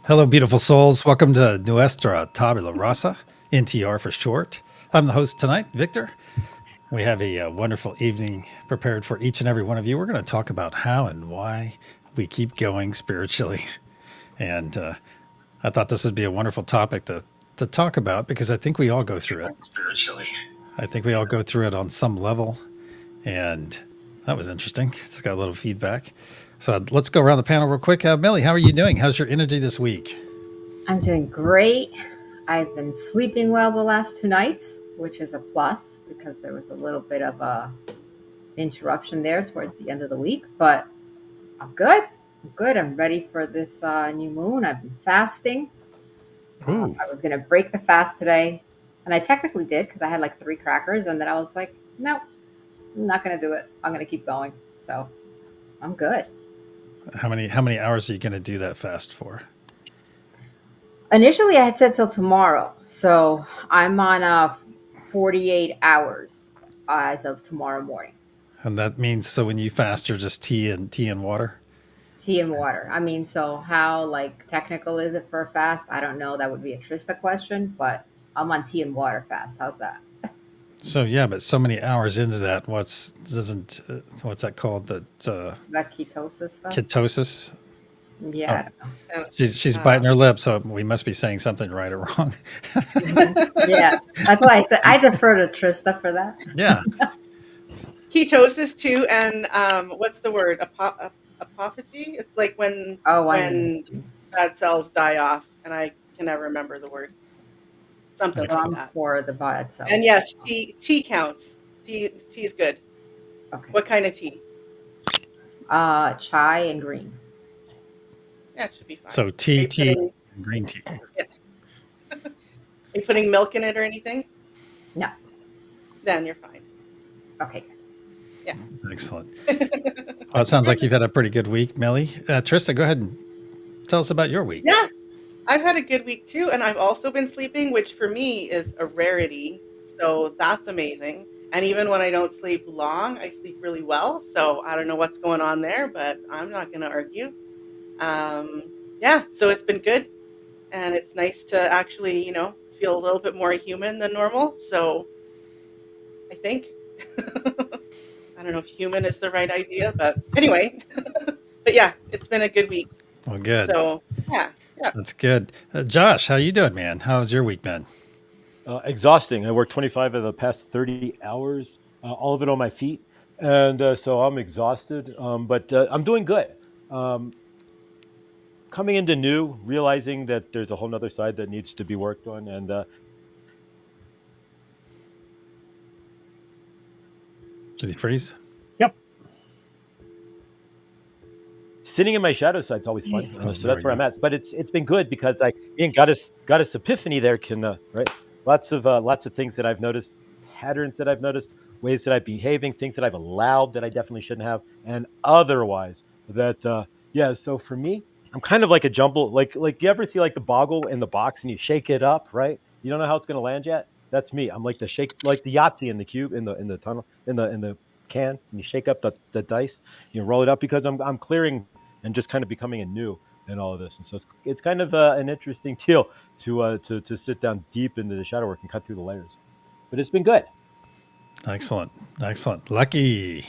Hello, beautiful souls. Welcome to Nuestra Tabula Rasa, NTR for short. I'm the host tonight, Victor. We have a wonderful evening prepared for each and every one of you. We're going to talk about how and why we keep going spiritually. And I thought this would be a wonderful topic to talk about because I think we all go through it. Spiritually. I think we all go through it on some level. And that was interesting. It's got a little feedback. So let's go around the panel real quick. Millie, how are you doing? How's your energy this week? I'm doing great. I've been sleeping well the last 2 nights, which is a plus because there was a little bit of a interruption there towards the end of the week. But I'm good. I'm good. I'm ready for this new moon. I've been fasting. Ooh. I was going to break the fast today, and I technically did because I had like 3 crackers, and then I was like, no, I'm not going to do it. I'm going to keep going. So I'm good. How many hours are you going to do that fast for? Initially, I had said till tomorrow, so I'm on 48 hours as of tomorrow morning. And that means so when you fast, you're just tea and water. Tea and water. I mean, so how like technical is it for a fast? I don't know. That would be a Trista question, but I'm on tea and water fast. How's that? So yeah, but so many hours into that, what's that called? That ketosis stuff? Ketosis. Yeah. She's biting her lip, so we must be saying something right or wrong. Yeah, that's why I said I defer to Trista for that. Yeah. Ketosis too, and what's the word? Apophagy. It's like when bad cells die off, and I can never remember the word. Something like that. For the bad cells. And yes, tea counts. Tea is good. Okay. What kind of tea? Chai and green. Yeah, it should be fine. So tea, and green tea. Yes. Are you putting milk in it or anything? No. Then you're fine. Okay. Yeah. Excellent. Well, it sounds like you've had a pretty good week, Millie. Trista, go ahead and tell us about your week. Yeah, I've had a good week too, and I've also been sleeping, which for me is a rarity. So that's amazing. And even when I don't sleep long, I sleep really well. So I don't know what's going on there, but I'm not going to argue. Yeah, so it's been good, and it's nice to actually, feel a little bit more human than normal. So I think. I don't know if human is the right idea, but anyway. But yeah, it's been a good week. Well, good. So yeah. That's good. Josh, how you doing, man? How's your week been? Exhausting. I worked 25 of the past 30 hours, all of it on my feet, and so I'm exhausted. But I'm doing good. Coming into new, realizing that there's a whole nother side that needs to be worked on, and did he freeze? Yep. Sitting in my shadow side is always fun, so that's where I'm at. But it's been good because I got this epiphany there. Right, lots of things that I've noticed, patterns that I've noticed, ways that I'm behaving, things that I've allowed that I definitely shouldn't have, and otherwise that yeah. So for me, I'm kind of like a jumble. Like you ever see like the boggle in the box and you shake it up, right? You don't know how it's going to land yet. That's me. I'm like the Yahtzee in the cube in the tunnel in the can, and you shake up the dice, you roll it up because I'm clearing and just kind of becoming anew in all of this, and so it's kind of an interesting deal to sit down deep into the shadow work and cut through the layers. But it's been good. Excellent. Lucky.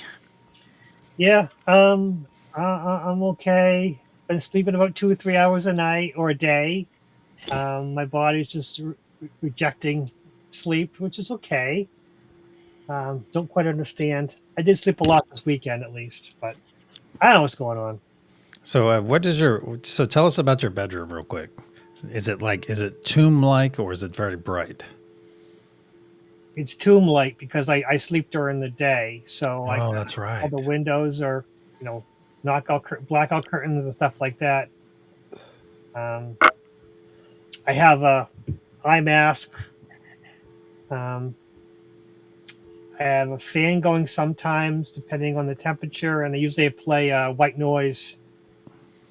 Yeah, I'm okay. Been sleeping about 2 or 3 hours a night or a day. My body's just rejecting sleep, which is okay. Don't quite understand. I did sleep a lot this weekend, at least, but I don't know what's going on. So tell us about your bedroom real quick. Is it tomb-like or is it very bright? It's tomb-like because I sleep during the day. So that's right. All the windows are, blackout curtains and stuff like that. I have a eye mask. I have a fan going sometimes, depending on the temperature, and I usually play white noise,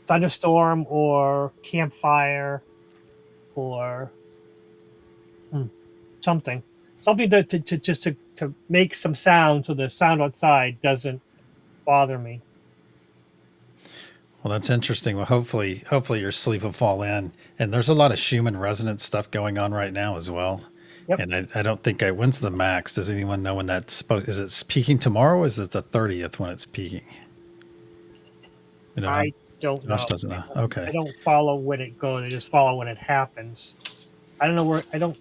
thunderstorm or campfire, or something to make some sound, so the sound outside doesn't bother me. Well, that's interesting. Well, hopefully your sleep will fall in. And there's a lot of Schumann resonance stuff going on right now as well. Yep. And I don't think when's the max? Does anyone know when that's supposed? Is it peaking tomorrow? Or is it the 30th when it's peaking? You know, I don't Josh know. doesn't know. I Okay. don't follow when it goes. I just follow when it happens. I don't know where. I don't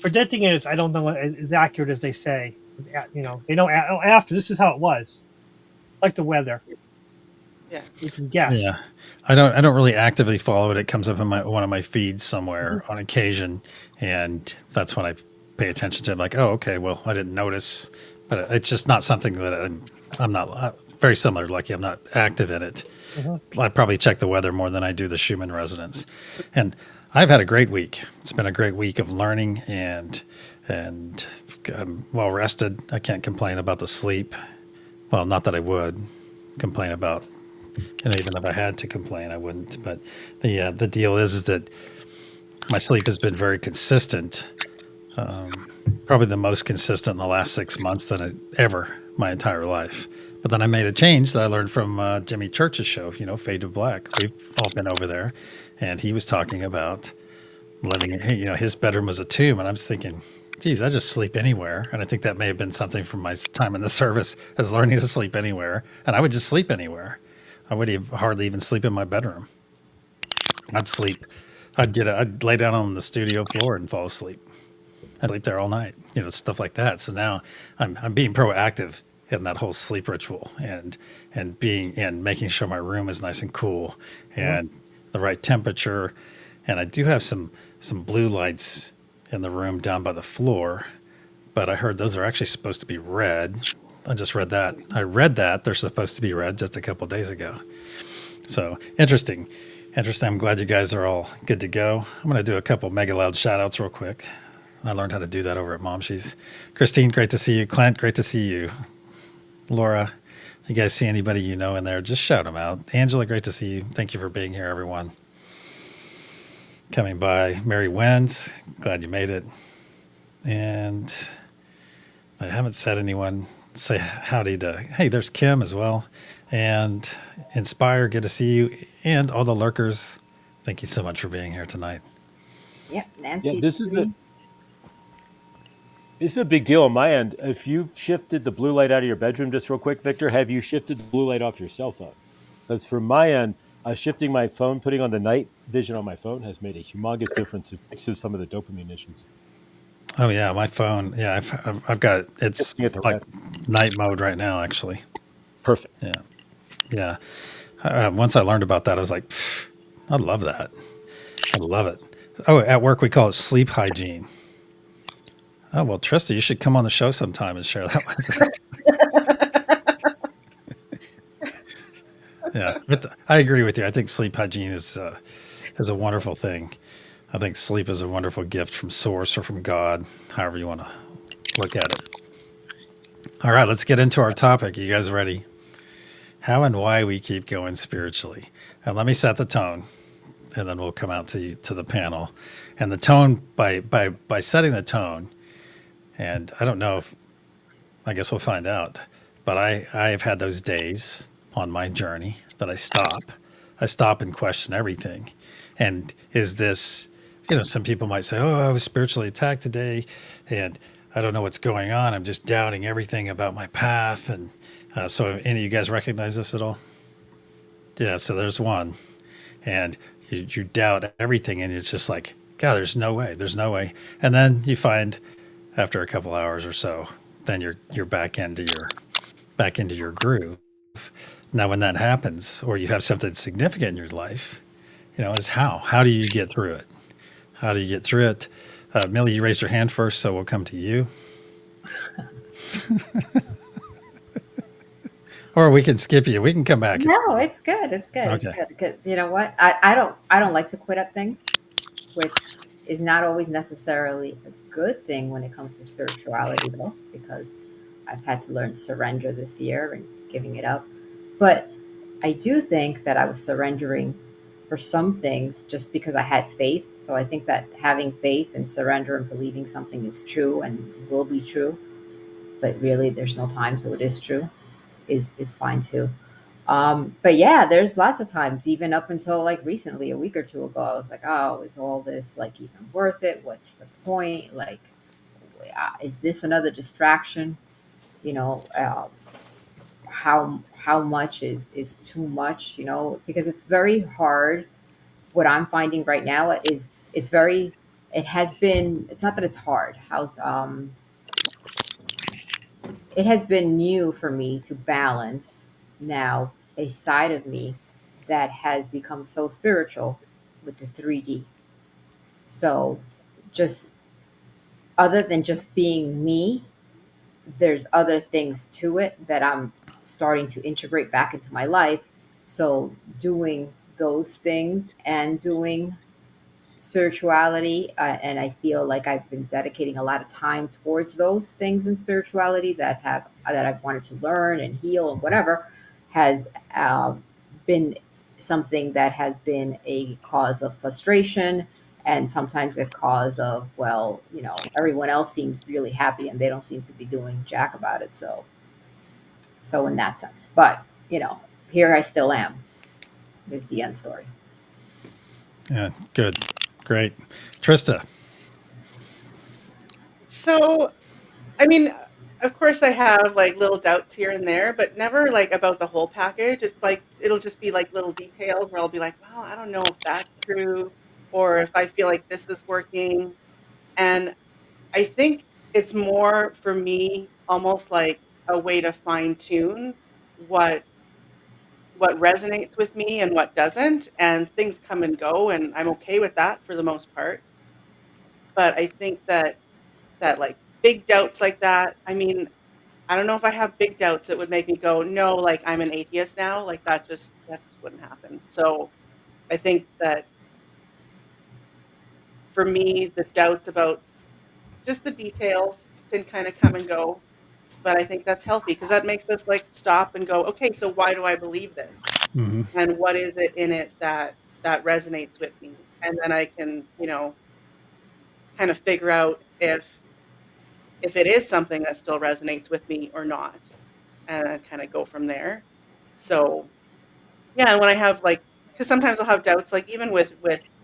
predicting it. I don't know what is accurate as they say. You know, they know after. This is how it was. Like the weather, Yeah. we can guess. Yeah, I don't really actively follow it. It comes up in one of my feeds somewhere Mhm. on occasion, and that's when I pay attention to it. I'm like, oh, okay, well, I didn't notice, but it's just not something that I'm not very similar. Like I'm not active in it. Mhm. I probably check the weather more than I do the Schumann resonance, and I've had a great week. It's been a great week of learning and I'm well rested. I can't complain about the sleep. Well, not that I would complain about, and even if I had to complain, I wouldn't. But the deal is that my sleep has been very consistent, probably the most consistent in the last 6 months than ever my entire life. But then I made a change that I learned from Jimmy Church's show, Fade to Black. We've all been over there, and he was talking about living. His bedroom was a tomb, and I was thinking, geez, I just sleep anywhere. And I think that may have been something from my time in the service as learning to sleep anywhere. And I would just sleep anywhere. I would hardly even sleep in my bedroom. I'd sleep. I'd lay down on the studio floor and fall asleep. I'd sleep there all night, stuff like that. So now I'm being proactive in that whole sleep ritual and making sure my room is nice and cool Mhm. and the right temperature. And I do have some blue lights in the room down by the floor, but I heard those are actually supposed to be red. I just read that. I read that they're supposed to be red just a couple of days ago. So interesting. Interesting. I'm glad you guys are all good to go. I'm going to do a couple mega loud shout outs real quick. I learned how to do that over at Mom. Christine, great to see you. Clint, great to see you. Laura, if you guys see anybody you know in there, just shout them out. Angela, great to see you. Thank you for being here, everyone. Coming by. Mary Wens, glad you made it. And I haven't said anyone say howdy to, hey, there's Kim as well. And Inspire, good to see you. And all the lurkers, thank you so much for being here tonight. Yep, Yeah, Nancy. this is a big deal on my end. If you've shifted the blue light out of your bedroom, just real quick, Victor, have you shifted the blue light off your cell phone? Because from my end, shifting my phone, putting on the night vision on my phone has made a humongous difference. It fixes some of the dopamine issues. Oh yeah, my phone. Yeah, I've got it's Shifting it to like red. night mode right now. Actually, Perfect. yeah, yeah. Once I learned about that, I was like, I love that. I love it. Oh, at work we call it sleep hygiene. Oh well, Trista, you should come on the show sometime and share that with us. Yeah, but I agree with you. I think sleep hygiene is a wonderful thing. I think sleep is a wonderful gift from Source or from God, however you want to look at it. All right, let's get into our topic. You guys ready? How and why we keep going spiritually. And let me set the tone, and then we'll come out to the panel. And the tone by setting the tone, and I don't know if I guess we'll find out, but I've had those days on my journey that I stop and question everything. And is this, some people might say, oh, I was spiritually attacked today, and I don't know what's going on. I'm just doubting everything about my path. And so, any of you guys recognize this at all? Yeah. So there's one, and you doubt everything, and it's just like, God, there's no way. And then you find after a couple hours or so, then you're back into your groove. Now, when that happens, or you have something significant in your life, is how do you get through it? How do you get through it? Millie, you raised your hand first, so we'll come to you. Or we can skip you. We can come back. No, it's good. It's good. It's Okay. good because you know what? I don't like to quit at things, which is not always necessarily a good thing when it comes to spirituality, though, because I've had to learn surrender this year and giving it up. But I do think that I was surrendering for some things just because I had faith. So I think that having faith and surrender and believing something is true and will be true, but really there's no time, so it is true, is fine too. But yeah, there's lots of times, even up until like recently, a week or two ago, I was like, oh, is all this like even worth it? What's the point? Like, is this another distraction? You know, how much is too much? You know, because it's very hard. What I'm finding right now is it's very. It has been. It's not that it's hard. It has been new for me to balance now a side of me that has become so spiritual with the 3D. So, just other than just being me, there's other things to it that I'm starting to integrate back into my life. So, doing those things and doing spirituality, and I feel like I've been dedicating a lot of time towards those things in spirituality that I've wanted to learn and heal and whatever, has been something that has been a cause of frustration, and sometimes a cause of, well, you know, everyone else seems really happy and they don't seem to be doing jack about it. So in that sense, but you know, here I still am. Is the end story. Yeah, good, great. Trista, So, I mean, of course I have like little doubts here and there, but never like about the whole package. It's like it'll just be like little details where I'll be like, well, I don't know if that's true or if I feel like this is working. And I think it's more for me almost like a way to fine tune what what resonates with me and what doesn't, and things come and go, and I'm okay with that for the most part. But I think that like big doubts like that, I mean, I don't know if I have big doubts that would make me go, no, like I'm an atheist now. Like that just wouldn't happen. So I think that for me, the doubts about just the details can kind of come and go. But I think that's healthy because that makes us like stop and go, okay, so why do I believe this? hmm And what is it in it that resonates with me? And then I can, kind of figure out if it is something that still resonates with me or not, and then kind of go from there. So yeah, and when I have like, because sometimes I'll have doubts, like even with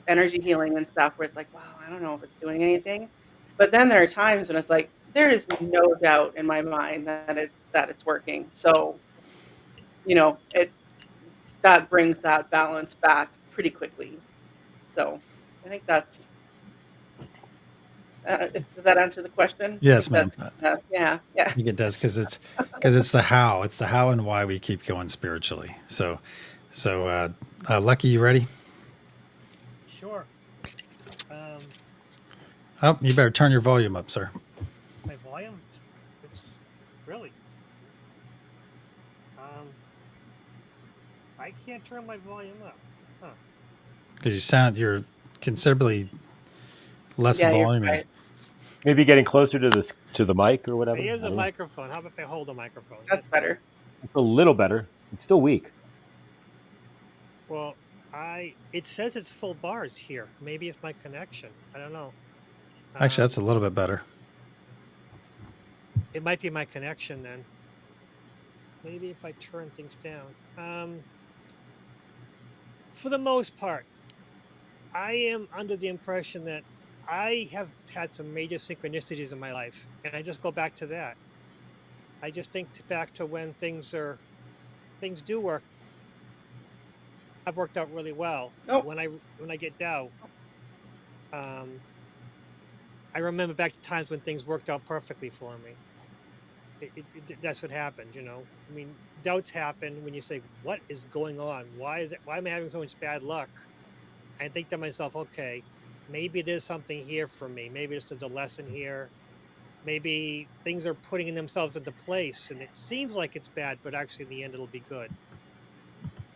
energy healing and stuff, where it's like, wow, I don't know if it's doing anything. But then there are times when it's like, there is no doubt in my mind that it's working. So, it that brings that balance back pretty quickly. So I think does that answer the question? I yes, think ma'am. that's yeah, I yeah. think it does because it's the how. It's the how and why we keep going spiritually. So, Lucky, you ready? Sure. Um, Oh, you better turn your volume up, sir, my volume, it's really. Um, I can't turn my volume up. Huh. because you're considerably less Yeah, you're volume. right. Maybe getting closer to the mic or I whatever. use I a don't know. microphone. How about if I hold a microphone? That's better. It's a little better. It's still weak. Well, it says it's full bars here. Maybe it's my connection. I don't know. Actually, that's Um, a little bit better. it might be my connection then. Maybe if I turn things down. For the most part, I am under the impression that I have had some major synchronicities in my life, and I just go back to that. I just think back to when things do work, have worked out really well. Nope. When I get down, um, I remember back to times when things worked out perfectly for me. That's what happened, you know. I mean, doubts happen when you say, "What is going on? Why is it? Why am I having so much bad luck?" I think to myself, "Okay, maybe there's something here for me. Maybe there's a lesson here. Maybe things are putting themselves into place, and it seems like it's bad, but actually in the end it'll be good."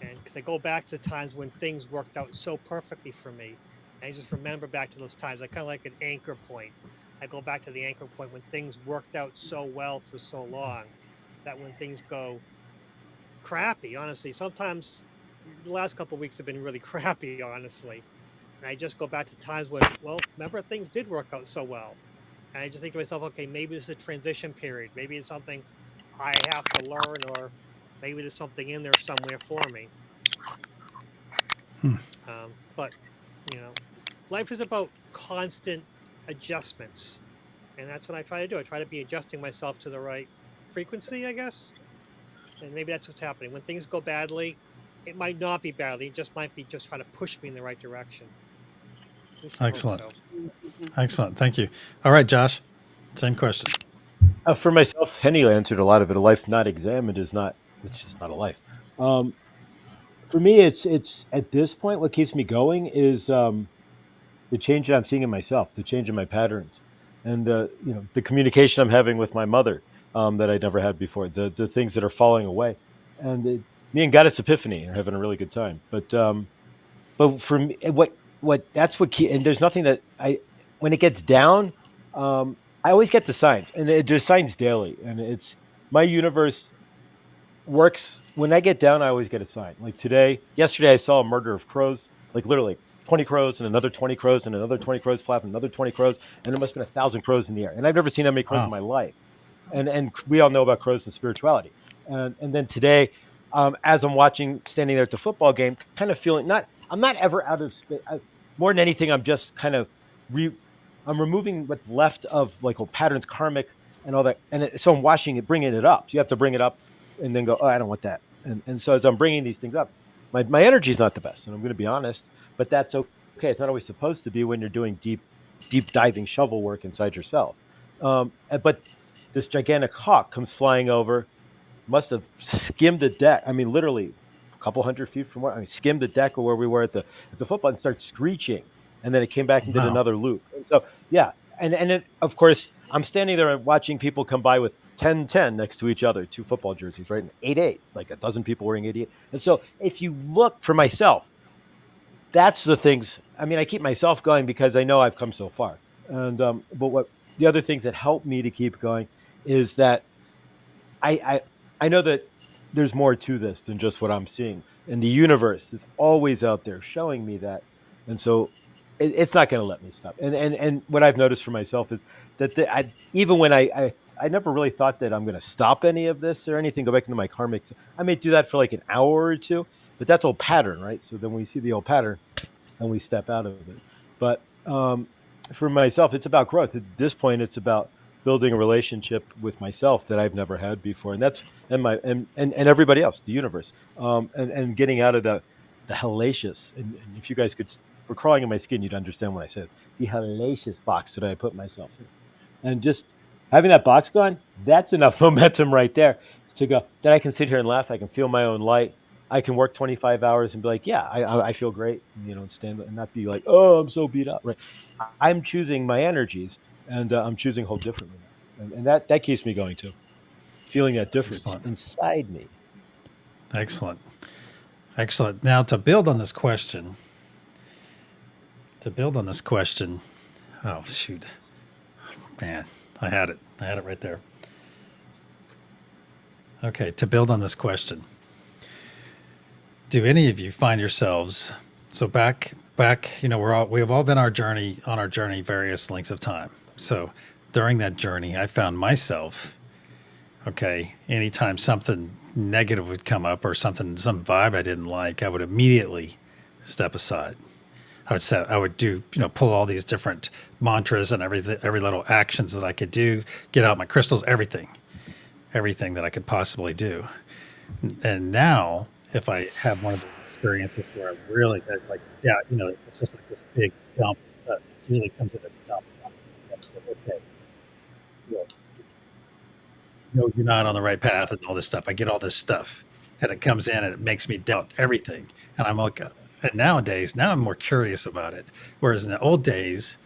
And because I go back to times when things worked out so perfectly for me, and I just remember back to those times. I kind of like an anchor point. I go back to the anchor point when things worked out so well for so long, that when things go crappy, honestly, sometimes the last couple of weeks have been really crappy, honestly. And I just go back to times when, well, remember things did work out so well. And I just think to myself, okay, maybe this is a transition period. Maybe it's something I have to learn, or maybe there's something in there somewhere for me. Hmm. But you know, life is about constant adjustments, and that's what I try to do. I try to be adjusting myself to the right frequency, I guess, and maybe that's what's happening. When things go badly, it might not be badly; it just might be just trying to push me in the right direction. At least I hope Excellent. so. Mhm. Excellent. Thank you. All right, Josh. Same question. For myself, Henny answered a lot of it. A life not examined is not. It's just not a life. Um, for me, it's at this point what keeps me going is the change that I'm seeing in myself, the change in my patterns, and the communication I'm having with my mother that I never had before. The things that are falling away, and me and Goddess Epiphany are having a really good time. But for me, what that's what key, and there's nothing that I when it gets down, I always get the signs, and there's signs daily, and it's my universe works when I get down. I always get a sign. Like yesterday, I saw a murder of crows. Like literally, 20 crows and another 20 crows and another 20 crows flapping, another 20 crows, and there must have been 1,000 crows in the air. And I've never seen that many crows in Wow. my life. And we all know about crows and spirituality. And then today, as I'm watching, standing there at the football game, kind of feeling not. I'm not ever out of space. More than anything, I'm just kind of re. I'm removing what's left of like old patterns, karmic, and all that. So I'm washing it, bringing it up. So you have to bring it up and then go, oh, I don't want that. And so as I'm bringing these things up, my energy is not the best, and I'm going to be honest, but that's okay. It's not always supposed to be when you're doing deep diving shovel work inside yourself. But this gigantic hawk comes flying over, must have skimmed the deck. I mean, literally a couple hundred feet from where I mean, skimmed the deck of where we were at the football and started screeching. And then it came back and did Wow. another loop. And so, yeah. And it, of course, I'm standing there and watching people come by with 10-10 next to each other, two football jerseys, right? And 8-8, like a dozen people wearing 88. And so, if you look for myself, that's the things. I mean, I keep myself going because I know I've come so far. And but what the other things that help me to keep going is that I, I I know that there's more to this than just what I'm seeing, and the universe is always out there showing me that, and so it's not going to let me stop. And what I've noticed for myself is that even when I never really thought that I'm going to stop any of this or anything, go back into my karmic. I may do that for like an hour or two, but that's old pattern, right? So then we see the old pattern and we step out of it. But for myself, it's about growth. At this point, it's about building a relationship with myself that I've never had before, and that's and everybody else, the universe, and getting out of the hellacious. And if you guys were crawling in my skin, you'd understand what I said. The hellacious box that I put myself in, and just having that box gone, that's enough momentum right there to go that I can sit here and laugh. I can feel my own light. I can work 25 hours and be like, yeah, I feel great, and stand and not be like, oh, I'm so beat up. Right? I'm choosing my energies, and I'm choosing whole differently now, and that keeps me going too. Feeling that difference Excellent. inside me. Excellent. Excellent. Now, to build on this question, oh, shoot. Man, I had it. I had it right there. Okay. To build on this question, do any of you find yourselves so back we have all been on our journey various lengths of time. So during that journey I found myself, okay, anytime something negative would come up or some vibe I didn't like, I would immediately step aside. I would do, pull all these different mantras and everything, every little actions that I could do, get out my crystals, everything that I could possibly do. And now, if I have one of those experiences where I really like, yeah, it's just like this big dump. It usually comes in a dump. Okay, you you're not on the right path and all this stuff. I get all this stuff, and it comes in and it makes me doubt everything. And I'm like, and now I'm more curious about it. Whereas in the old days,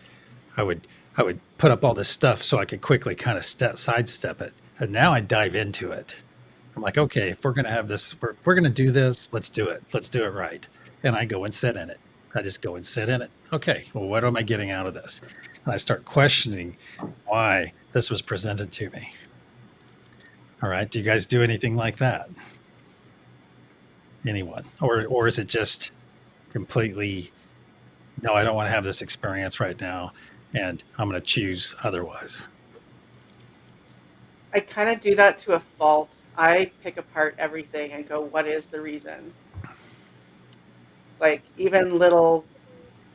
I would I would put up all this stuff so I could quickly kind of sidestep it. And now I dive into it. I'm like, okay, if we're gonna have this, if we're gonna do this, let's do it. Let's do it right. And I go and sit in it. I just go and sit in it. Okay, well, what am I getting out of this? And I start questioning why this was presented to me. All right, do you guys do anything like that? Anyone, or is it just completely no? I don't want to have this experience right now, and I'm going to choose otherwise. I kind of do that to a fault. I pick apart everything and go, what is the reason? Like even little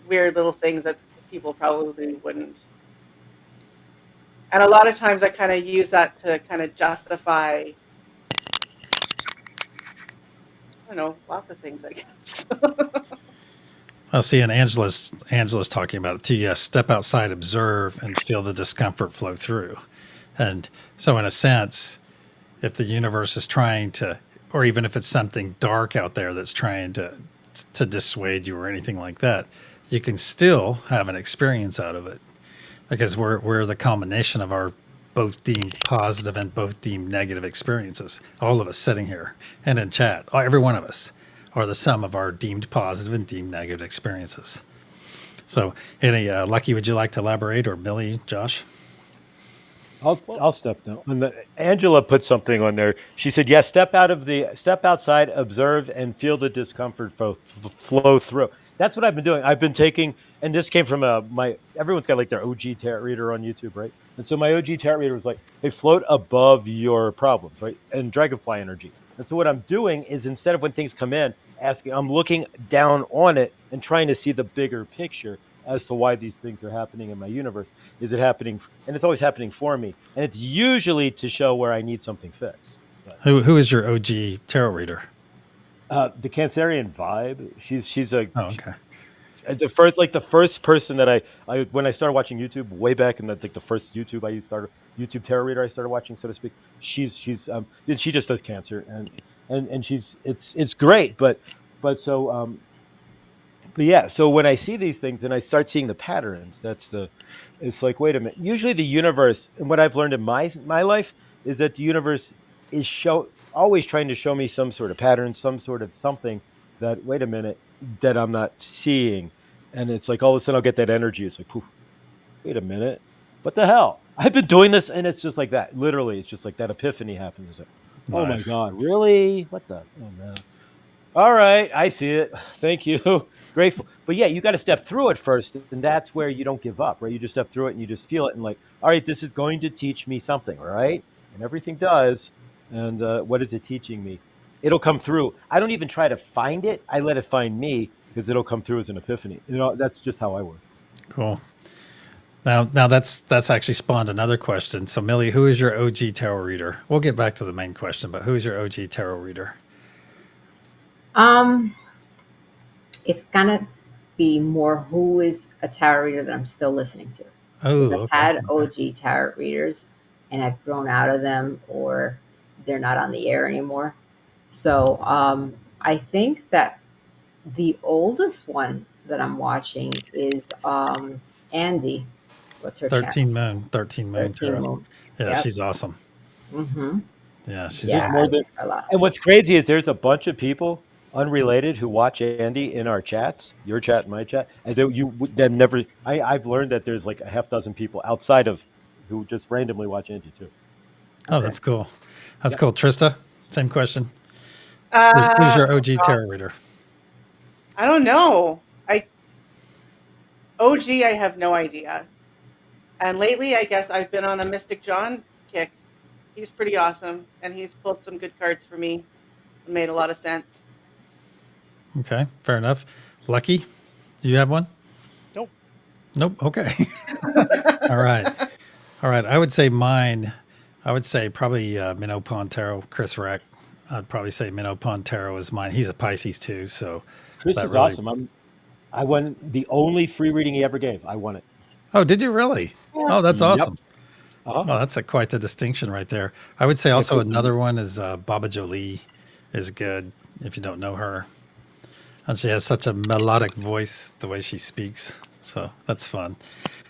weird little things that people probably wouldn't. And a lot of times I kind of use that to kind of justify, I don't know, lots of things, I guess. I'll see, and Angela's talking about it too. Yes, step outside, observe, and feel the discomfort flow through. And so, in a sense, if the universe is trying to, or even if it's something dark out there that's trying to dissuade you or anything like that, you can still have an experience out of it because we're the combination of our both deemed positive and both deemed negative experiences. All of us sitting here and in chat, every one of us are the sum of our deemed positive and deemed negative experiences. So, any Lucky, would you like to elaborate, or Billy, Josh? I'll step now. And Angela put something on there. She said, "Yes, step outside, observe, and feel the discomfort flow through." That's what I've been doing. I've been taking, and this came from my. Everyone's got like their OG tarot reader on YouTube, right? And so my OG tarot reader was like, "Hey, float above your problems, right?" And dragonfly energy. And so what I'm doing is instead of when things come in, I'm looking down on it and trying to see the bigger picture as to why these things are happening in my universe. Is it happening? And it's always happening for me. And it's usually to show where I need something fixed. But Who is your OG tarot reader? the Cancerian vibe, she's Oh, okay. the first person that I when I started watching YouTube way back in the first YouTube tarot reader I started watching, so to speak. And she just does cancer, and it's great, but yeah, so when I see these things and I start seeing the patterns, it's like, wait a minute. Usually the universe, and what I've learned in my life is that the universe is always trying to show me some sort of pattern, some sort of something that, wait a minute, that I'm not seeing. And it's like all of a sudden I'll get that energy. It's like, poof, wait a minute. What the hell? I've been doing this, and it's just like that. Literally, it's just like that epiphany happens. It's like, oh my Nice. God, really? What the? Oh man. All right, I see it. Thank you. Grateful. But yeah, you got to step through it first, and that's where you don't give up, right? You just step through it and you just feel it, and like, all right, this is going to teach me something, right? And everything does. And what is it teaching me? It'll come through. I don't even try to find it. I let it find me because it'll come through as an epiphany. That's just how I work. Cool. Now that's actually spawned another question. So, Millie, who is your OG tarot reader? We'll get back to the main question, but who is your OG tarot reader? Um, it's gonna be more who is a tarot reader that I'm still listening to. Oh, Because I've okay. had OG tarot readers and I've grown out of them or they're not on the air anymore. So I think that the oldest one that I'm watching is Andy. What's her channel? 13 Moon 13 Tarot. Moon. Yeah, Yep. she's awesome. Mm-hmm. Yeah, she's Yeah, There's I more awesome. than, like her a lot. and what's crazy is there's a bunch of people unrelated who watch Andy in our chats, your chat, and my chat, and that never. I've learned that there's like a half dozen people outside of who just randomly watch Andy too. Oh, Okay. that's cool. That's Yeah. cool. Trista, same question. Who's your Oh OG God, tarot reader? I don't know. OG, I have no idea. And lately, I guess I've been on a Mystic John kick. He's pretty awesome, and he's pulled some good cards for me. It made a lot of sense. Okay, fair enough. Lucky, do you have one? Nope. Nope. Okay. All right. All right. I would say mine. I would say probably Minnow Pond Tarot, Chris Reck. I'd probably say Minnow Pond Tarot is mine. He's a Pisces too, so Chris that is really. awesome. I won the only free reading he ever gave. I won it. Oh, did you really? Yeah. Oh, that's Yep. awesome. Uh-huh. Well, that's quite the distinction right there. I would say And I also posted. another one is Baba Jolie is good if you don't know her. And she has such a melodic voice, the way she speaks. So that's fun.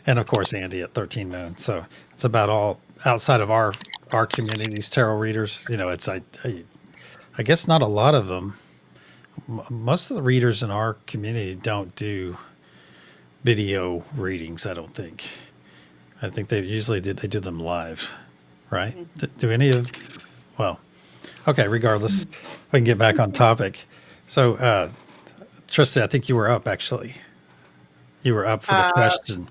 And of course, Andy at 13 Moon. So it's about all outside of our community's tarot readers. You know, it's I guess not a lot of them. Most of the readers in our community don't do video readings. I don't think. I think they do them live, right? Mhm. Do any of well, okay. Regardless, we can get back on topic. So, Tristan, I think you were up actually. You were up for the Uh, question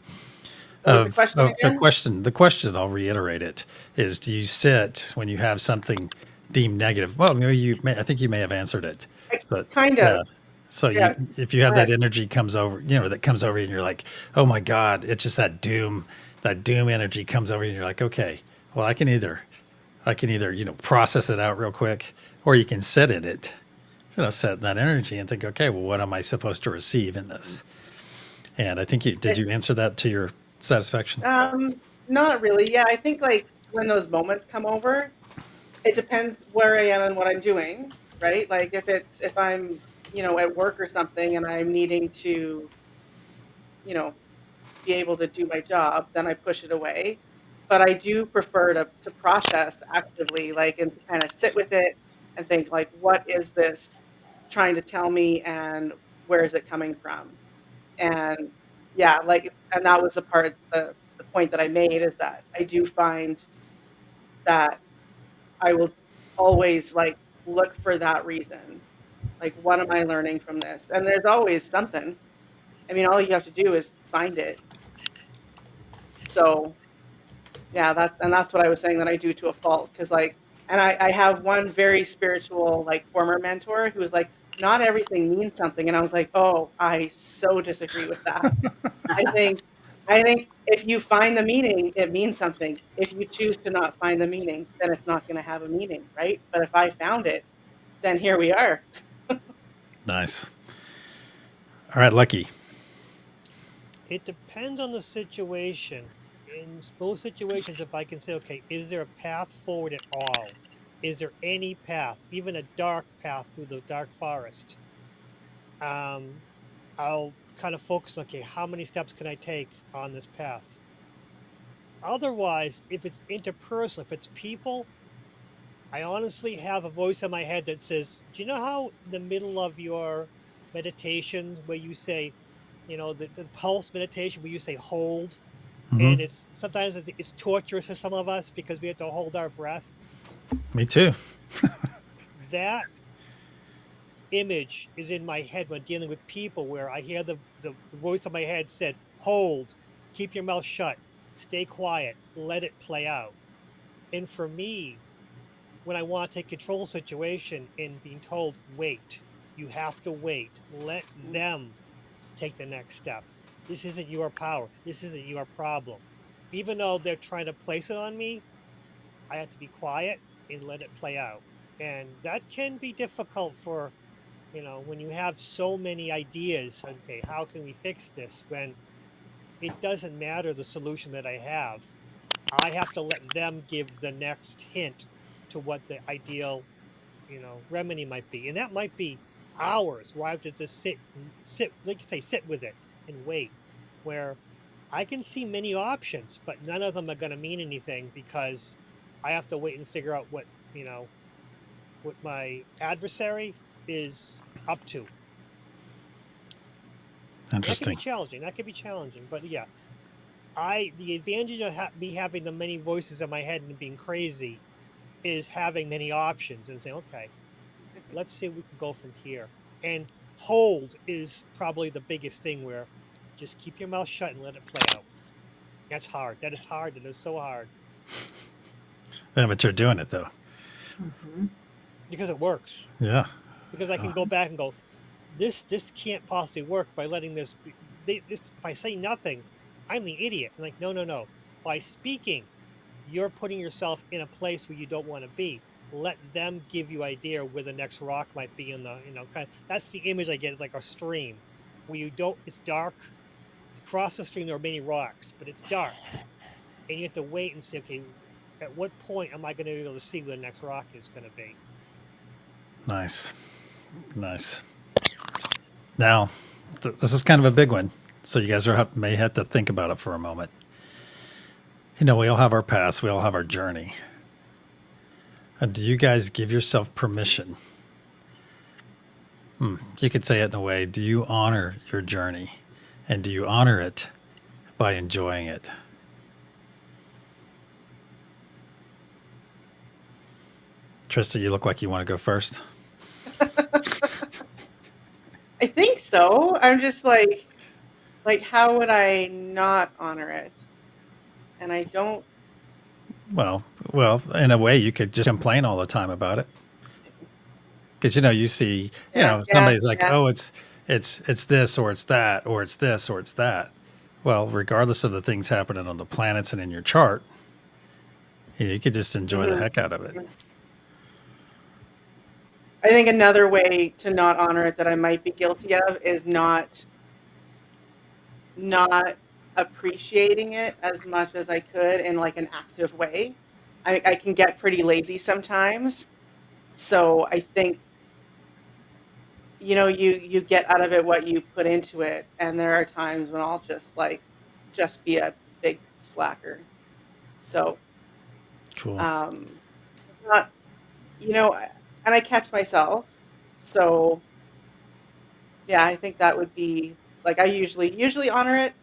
what was the question of again? the question. The question, I'll reiterate it, is: do you sit when you have something deemed negative. Well, maybe I think you may have answered it. I But kind yeah. of. So Yeah. if you have Go that ahead. energy comes over, that comes over you and you're like, oh my God, it's just that doom energy comes over you and you're like, okay, well, I can either, process it out real quick, or you can sit in it, set in that energy and think, okay, well, what am I supposed to receive in this? And I think did It, you answer that to your satisfaction? not really. Yeah, I think like when those moments come over, it depends where I am and what I'm doing, right? Like if I'm, at work or something and I'm needing to, you know, be able to do my job, then I push it away. But I do prefer to process actively, like, and to kind of sit with it and think, like, what is this trying to tell me and where is it coming from? And yeah, like, and that was the point that I made is that I do find that I will always like look for that reason. Like, what am I learning from this? And there's always something. I mean, all you have to do is find it. So yeah, that's what I was saying that I do to a fault because like, and I have one very spiritual like former mentor who was like, not everything means something, and I was like, oh, I so disagree with that. I think I think if you find the meaning, it means something. If you choose to not find the meaning, then it's not going to have a meaning, right? But if I found it, then here we are. Nice. All right, Lucky. It depends on the situation. In most situations, if I can say, okay, is there a path forward at all? Is there any path, even a dark path through the dark forest? Um, I'll kind of focus on, okay, how many steps can I take on this path? Otherwise, if it's interpersonal, if it's people, I honestly have a voice in my head that says, do you know how in the middle of your meditation where you say, the pulse meditation where you say hold, Hmm. and it's sometimes it's torturous for some of us because we have to hold our breath. Me too. That image is in my head when dealing with people where I hear the voice of my head said, hold, keep your mouth shut, stay quiet, let it play out. And for me, when I want to take control of a situation and being told, wait, you have to wait, let them take the next step. This isn't your power. This isn't your problem. Even though they're trying to place it on me, I have to be quiet and let it play out. And that can be difficult for, when you have so many ideas. Okay, how can we fix this? When it doesn't matter the solution that I have, I have to let them give the next hint to what the ideal, remedy might be. And that might be hours where I have to just sit, like you say, sit with it and wait. Where I can see many options, but none of them are going to mean anything because I have to wait and figure out what my adversary is up to. And that can be Interesting. challenging. That can be challenging. But yeah, the advantage of me having the many voices in my head and being crazy is having many options and saying, okay, let's see if we can go from here. And hold is probably the biggest thing where just keep your mouth shut and let it play out. That's hard. That is hard. That is so hard Yeah, but you're doing it though. Hmm. because it works. Yeah. Because I can go back and go, this can't possibly work by letting this. This if I say nothing, I'm the idiot. I'm like, no. By speaking, you're putting yourself in a place where you don't want to be. Let them give you idea where the next rock might be in the kind of, that's the image I get. It's like a stream where you don't. It's dark. To cross the stream, there are many rocks, but it's dark, and you have to wait and see. Okay, at what point am I going to be able to see where the next rock is going to be? Nice. Nice. Now, this is kind of a big one. So you guys may have to think about it for a moment. We all have our past, we all have our journey. And do you guys give yourself permission? You could say it in a way, do you honor your journey? And do you honor it by enjoying it? Trista, you look like you want to go first. I think so. I'm just like how would I not honor it? And I don't Well, well, in a way, you could just complain all the time about it because you see, Yeah, yeah, somebody's like, yeah. oh, it's this or it's that or it's this or it's that. Well, regardless of the things happening on the planets and in your chart, you could just enjoy the Mhm. heck out of it. I think another way to not honor it that I might be guilty of is not appreciating it as much as I could in like an active way. I can get pretty lazy sometimes. So I think, you get out of it what you put into it. And there are times when I'll just be a big slacker. So Cool. um not you know, I- and I catch myself. So yeah, I think that would be like I usually honor it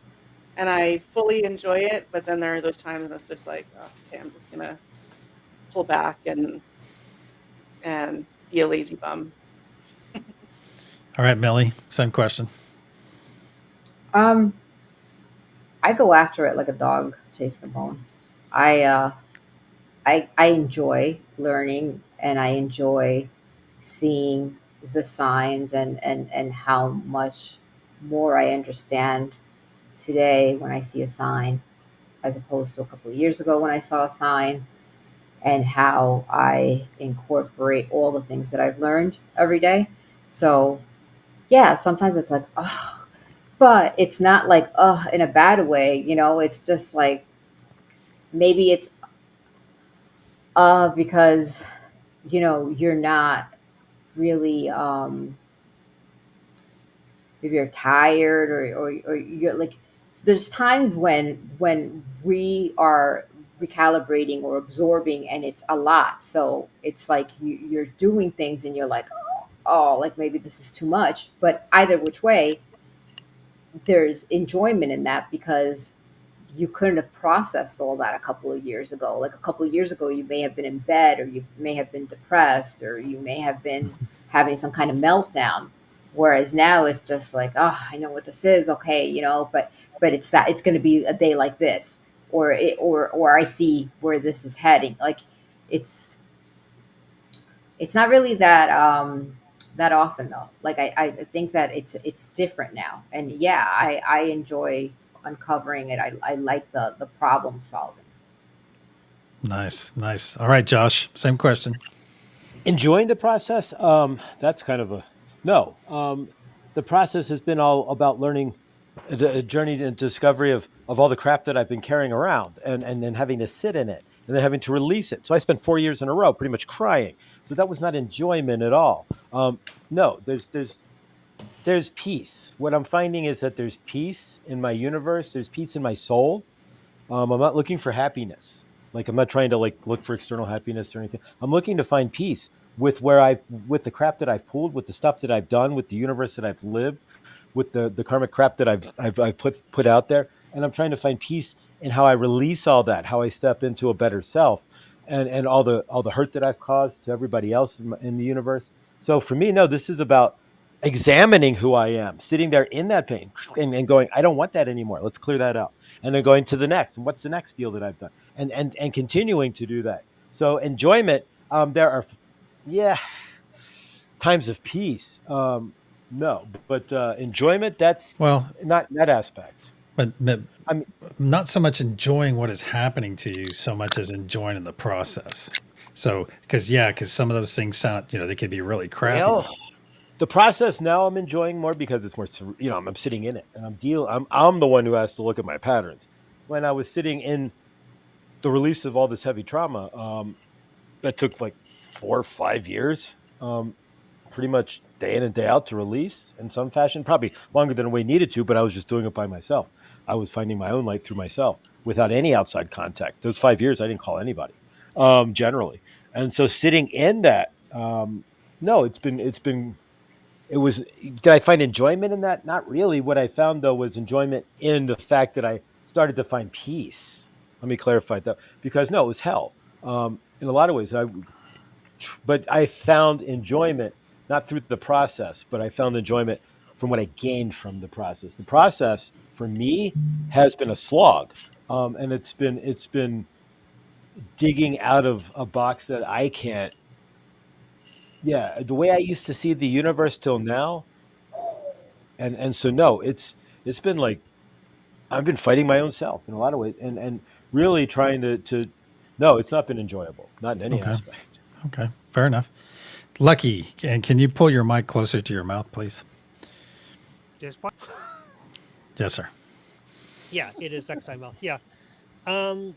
and I fully enjoy it, but then there are those times when it's just like, oh, okay, I'm just gonna pull back and be a lazy bum. All right, Millie, same question. Um, I go after it like a dog chasing a bone. I I enjoy learning and I enjoy seeing the signs and how much more I understand today when I see a sign as opposed to a couple of years ago when I saw a sign, and how I incorporate all the things that I've learned every day. So yeah, sometimes it's like, oh, but it's not like, oh, in a bad way, it's just like maybe it's because you're not really if you're tired or you're like, there's times when we are recalibrating or absorbing and it's a lot, so it's like you're doing things and you're like, oh, like maybe this is too much, but either which way there's enjoyment in that because you couldn't have processed all that a couple of years ago. Like a couple of years ago, you may have been in bed, or you may have been depressed, or you may have been having some kind of meltdown. Whereas now it's just like, oh, I know what this is, okay, but it's going to be a day like this, or I see where this is heading. Like it's it's not really that often though. Like I think that it's different now, and yeah, I enjoy uncovering it. I like the problem solving. Nice, nice. All right, Josh, same question. Enjoying the process, that's kind of a no. The process has been all about learning, a journey and discovery of all the crap that I've been carrying around, and then having to sit in it and then having to release it. So I spent 4 years in a row pretty much crying. So that was not enjoyment at all. No, there's peace. What I'm finding is that there's peace in my universe. There's peace in my soul. I'm not looking for happiness. Like I'm not trying to like look for external happiness or anything. I'm looking to find peace with the crap that I've pulled, with the stuff that I've done, with the universe that I've lived, with the karmic crap that I've put out there, and I'm trying to find peace in how I release all that, how I step into a better self, and all the hurt that I've caused to everybody else in the universe. So for me, no, this is about examining who I am, sitting there in that pain and going, I don't want that anymore. Let's clear that out. And then going to the next. And what's the next deal that I've done? And continuing to do that. So enjoyment, there are, yeah, times of peace. No, but enjoyment, that's Well, not that aspect. but I mean, not so much enjoying what is happening to you so much as enjoying the process. So, because some of those things sound, they could be really crappy. well, the process now I'm enjoying more because it's more, I'm sitting in it and I'm the one who has to look at my patterns. When I was sitting in the release of all this heavy trauma, that took like 4 or 5 years, um, pretty much day in and day out to release in some fashion, probably longer than we needed to, but I was just doing it by myself. I was finding my own light through myself without any outside contact. Those 5 years, I didn't call anybody, generally. And so sitting in that, no, it was, did I find enjoyment in that? Not really. What I found though was enjoyment in the fact that I started to find peace. Let me clarify that, because no, it was hell. In a lot of ways, but I found enjoyment not through the process, but I found enjoyment from what I gained from the process. The process for me has been a slog, and it's been digging out of a box that I can't. Yeah, the way I used to see the universe till now, and so no, it's been like I've been fighting my own self in a lot of ways, and really trying to. No, it's not been enjoyable, not in any Okay. aspect. Okay. Fair enough. Lucky, and can you pull your mic closer to your mouth, please? This part, Yes, sir. yeah, it is next time mouth. Yeah. Um,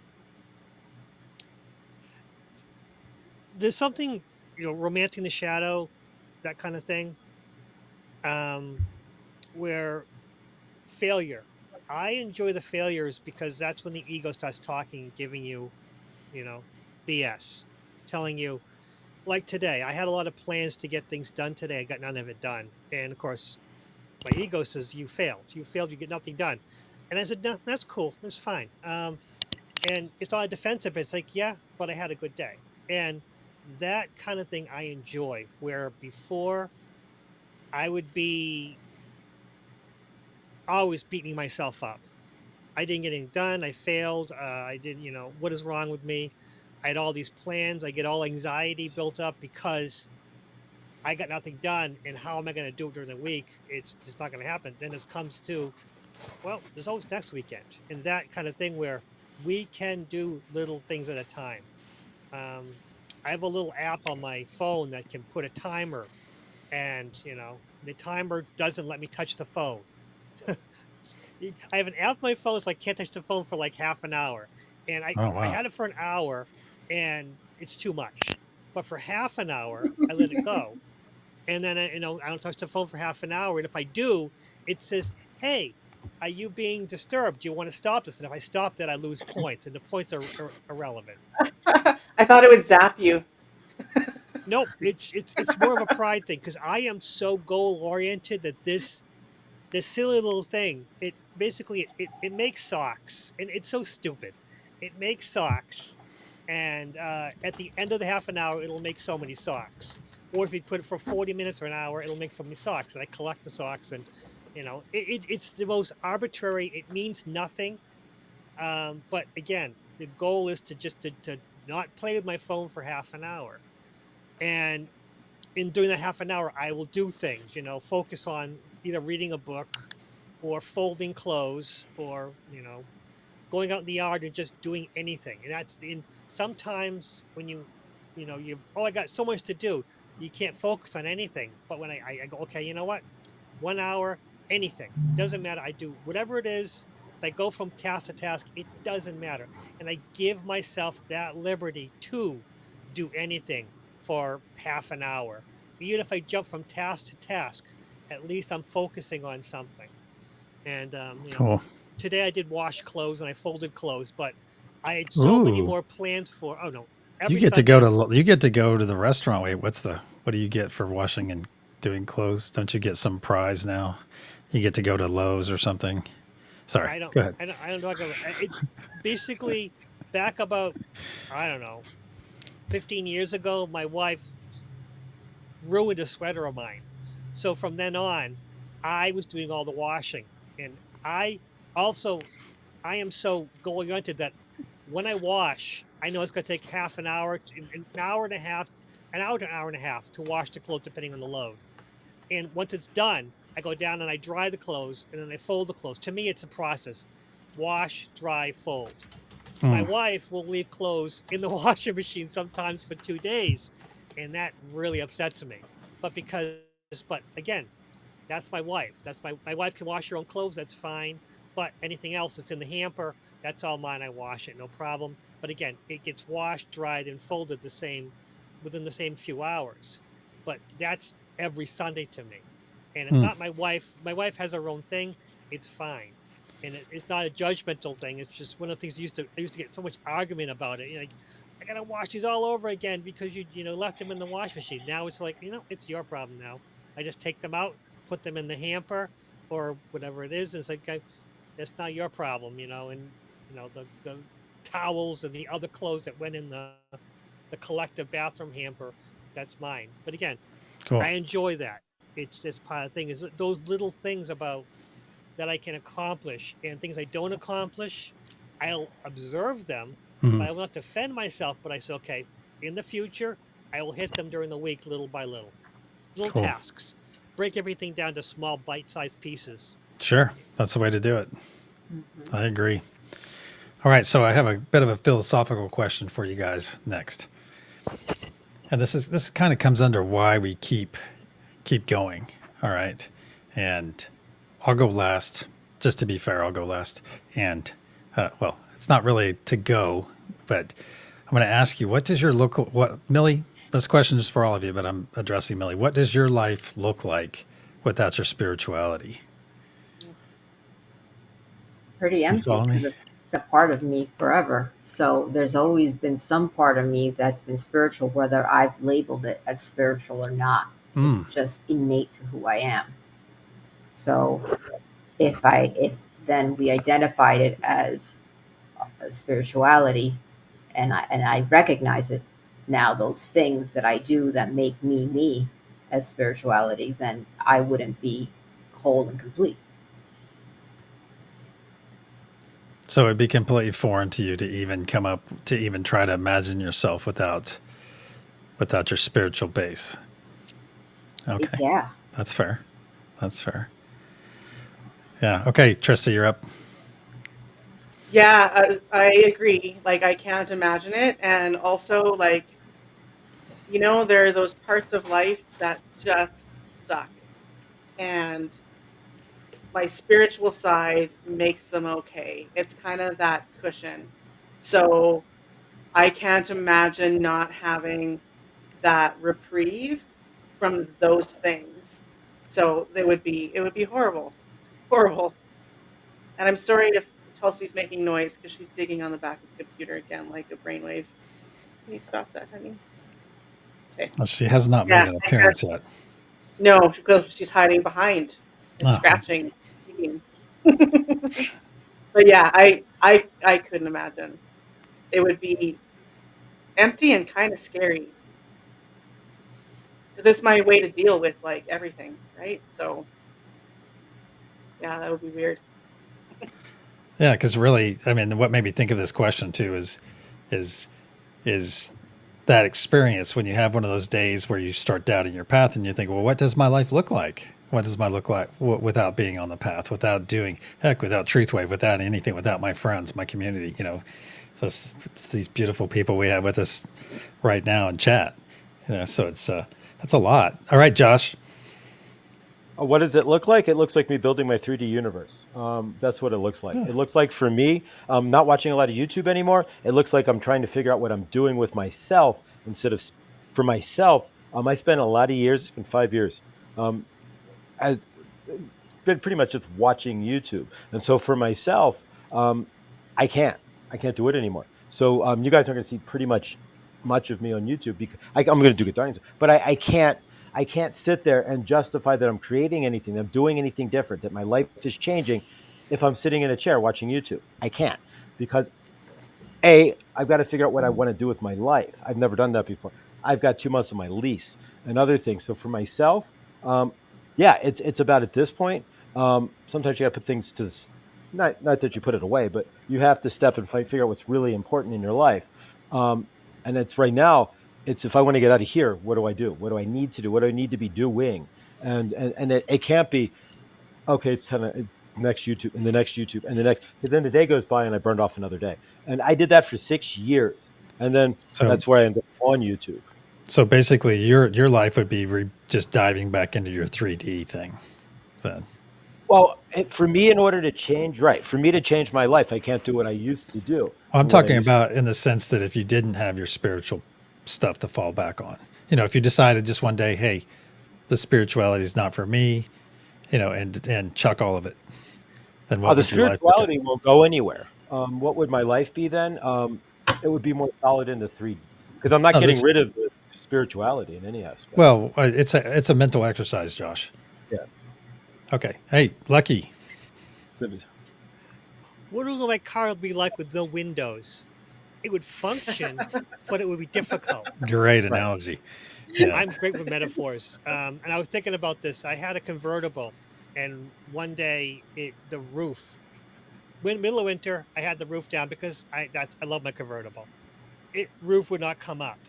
there's something, romancing the shadow, that kind of thing, um, where failure. I enjoy the failures because that's when the ego starts talking, giving you, you know, BS, telling you, like today, I had a lot of plans to get things done today. I got none of it done. And of course, my ego says, you failed. You failed. You get nothing done. And I said, no, that's cool. It's fine. And it's not a defensive. It's like, yeah, but I had a good day. And that kind of thing I enjoy, where before I would be always beating myself up. I didn't get anything done. I failed. I didn't, what is wrong with me? I had all these plans. I get all anxiety built up because I got nothing done. And how am I going to do it during the week? It's just not going to happen. Then it comes to, well, there's always next weekend. And that kind of thing where we can do little things at a time. Um, I have a little app on my phone that can put a timer, and the timer doesn't let me touch the phone. I have an app on my phone, so I can't touch the phone for like half an hour. And I, Oh, I wow. had it for an hour, and it's too much. But for half an hour, I let it go. And then, I don't touch the phone for half an hour. And if I do, it says, hey, are you being disturbed? Do you want to stop this? And if I stop that, I lose points, and the points are irrelevant. I thought it would zap you. Nope, it's more of a pride thing because I am so goal oriented that this silly little thing, it basically it makes socks, and it's so stupid. It makes socks, and at the end of the half an hour it'll make so many socks. Or if you put it for 40 minutes or an hour, it'll make so many socks, and I collect the socks. And it's the most arbitrary. It means nothing. But again, the goal is to just to not play with my phone for half an hour. And in during that half an hour, I will do things, focus on either reading a book or folding clothes, or, going out in the yard and just doing anything. And that's in sometimes when I got so much to do, you can't focus on anything. But when I go, okay, you know what? 1 hour, anything. Doesn't matter. I do whatever it is. If I go from task to task, it doesn't matter. And I give myself that liberty to do anything for half an hour. Even if I jump from task to task, at least I'm focusing on something. And, Cool. today I did wash clothes and I folded clothes, but I had so many Ooh. more plans for, oh no, You every get to go Sunday. to the restaurant. Wait, what do you get for washing and doing clothes? Don't you get some prize now? You get to go to Lowe's or something. Sorry. I don't, Go ahead. I don't know. It's basically back about, I don't know, 15 years ago, my wife ruined a sweater of mine. So from then on, I was doing all the washing. And I also, I am so goal oriented that when I wash, I know it's going to take half an hour, an hour and a half, an hour to an hour and a half to wash the clothes, depending on the load. And once it's done, I go down and I dry the clothes, and then I fold the clothes. To me, it's a process: wash, dry, fold. My Mm. wife will leave clothes in the washing machine sometimes for 2 days, and that really upsets me. But but again, that's my wife. My wife can wash her own clothes. That's fine. But anything else that's in the hamper, that's all mine. I wash it, no problem. But again, it gets washed, dried, and folded within the same few hours. But that's every Sunday to me. And it's Mm. not my wife. My wife has her own thing. It's fine. And it's not a judgmental thing. It's just one of the things I used to get so much argument about it. Like, I gotta wash these all over again because you left them in the wash machine. Now it's like, it's your problem now. I just take them out, put them in the hamper or whatever it is. And it's like, that's not your problem, and the towels and the other clothes that went in the collective bathroom hamper, that's mine. But again, Cool. I enjoy that. It's part of the thing is those little things about that I can accomplish, and things I don't accomplish, I'll observe them Mhm. But I will not defend myself, but I say, okay, in the future, I will hit them during the week little by little. Little Cool. tasks. Break everything down to small bite-sized pieces. Sure. That's the way to do it. Mhm. I agree. All right. So I have a bit of a philosophical question for you guys next. And this kind of comes under why we keep going. All right. And I'll go last. Just to be fair, I'll go last. And well, it's not really to go, but I'm going to ask you, what does your local what Millie? This question is for all of you, but I'm addressing Millie. What does your life look like without your spirituality? Pretty You empty follow because me? it's a part of me forever. So there's always been some part of me that's been spiritual, whether I've labeled it as spiritual or not. It's Mm. just innate to who I am. So if then we identified it as a spirituality, and I recognize it now, those things that I do that make me me as spirituality, then I wouldn't be whole and complete. So it'd be completely foreign to you to even come up to even try to imagine yourself without your spiritual base. Okay, Yeah. that's fair. That's fair. Yeah. Okay, Trista, you're up. Yeah, I agree. Like, I can't imagine it. And also, like, there are those parts of life that just suck. And my spiritual side makes them okay. It's kind of that cushion. So I can't imagine not having that reprieve from those things. So it would be horrible. Horrible. And I'm sorry if Tulsi's making noise because she's digging on the back of the computer again like a brainwave. Can you stop that, honey? Okay. Well, she has not Yeah, made an I guess. appearance yet. No, because she's hiding behind and No. scratching, eating. But yeah, I couldn't imagine. It would be empty and kind of scary because it's my way to deal with like everything, right? So yeah, that would be weird. Yeah, because really, I mean, what made me think of this question too is is that experience when you have one of those days where you start doubting your path and you think, well, what does my life look like? What does my look like without being on the path, without doing heck, without Truthwave, without anything, without my friends, my community, this, these beautiful people we have with us right now in chat. So it's that's a lot. All right, Josh. What does it look like? It looks like me building my 3D universe. That's what it looks like. Yeah. It looks like for me, not watching a lot of YouTube anymore. It looks like I'm trying to figure out what I'm doing with myself instead of for myself. I spent a lot of years. It's been 5 years. Um, as been pretty much just watching YouTube, and so for myself, um, I can't. I can't do it anymore. So you guys aren't going to see pretty much of me on YouTube because I'm going to do guitar, but I can't. I can't sit there and justify that I'm creating anything, that I'm doing anything different, that my life is changing if I'm sitting in a chair watching YouTube. I can't because I've got to figure out what I want to do with my life. I've never done that before. I've got 2 months of my lease and other things. So for myself, um, yeah, it's about at this point. Sometimes you got to put things to this. Not that you put it away, but you have to step and figure out what's really important in your life. Um, and it's right now. It's if I want to get out of here, what do I do? What do I need to do? What do I need to be doing? And it can't be okay, it's kind of next YouTube and the next YouTube and the next. Because then the day goes by and I burned off another day. And I did that for 6 years, and then So that's where I ended up on YouTube. so basically, your life would be just diving back into your 3D thing. Then Well, for me, in order to change, right, for me to change my life, I can't do what I used to do I'm or what I talking used to. about in the sense that if you didn't have your spiritual stuff to fall back on, if you decided just one day, hey, the spirituality is not for me, and chuck all of it, then what The would your life look like? spirituality won't go anywhere. What would my life be then? It would be more solid in the 3D because I'm not No, getting this rid of the spirituality in any aspect. well, it's a mental exercise, Josh. Yeah. Okay, hey, Lucky, What would my car be like with no windows? It would function, but it would be difficult. great Right. analogy. Yeah, I'm great with metaphors. And I was thinking about this. I had a convertible, and one day the roof middle of winter, I had the roof down because I love my convertible. Roof would not come up,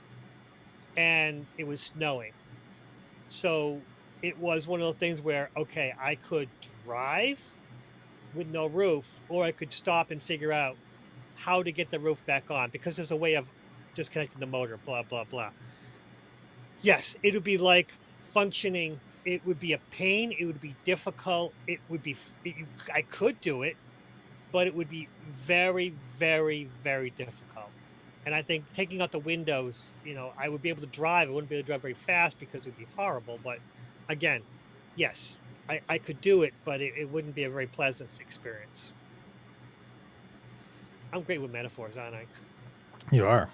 and it was snowing. So it was one of those things where, okay, I could drive with no roof, or I could stop and figure out how to get the roof back on because there's a way of disconnecting the motor, blah, blah, blah. Yes, it would be like functioning. It would be a pain. It would be difficult. It would be, I could do it, but it would be very, very, very difficult. And I think taking out the windows, I would be able to drive. I wouldn't be able to drive very fast because it would be horrible. But again, yes, I could do it, but it wouldn't be a very pleasant experience. I'm great with metaphors, aren't I? You are.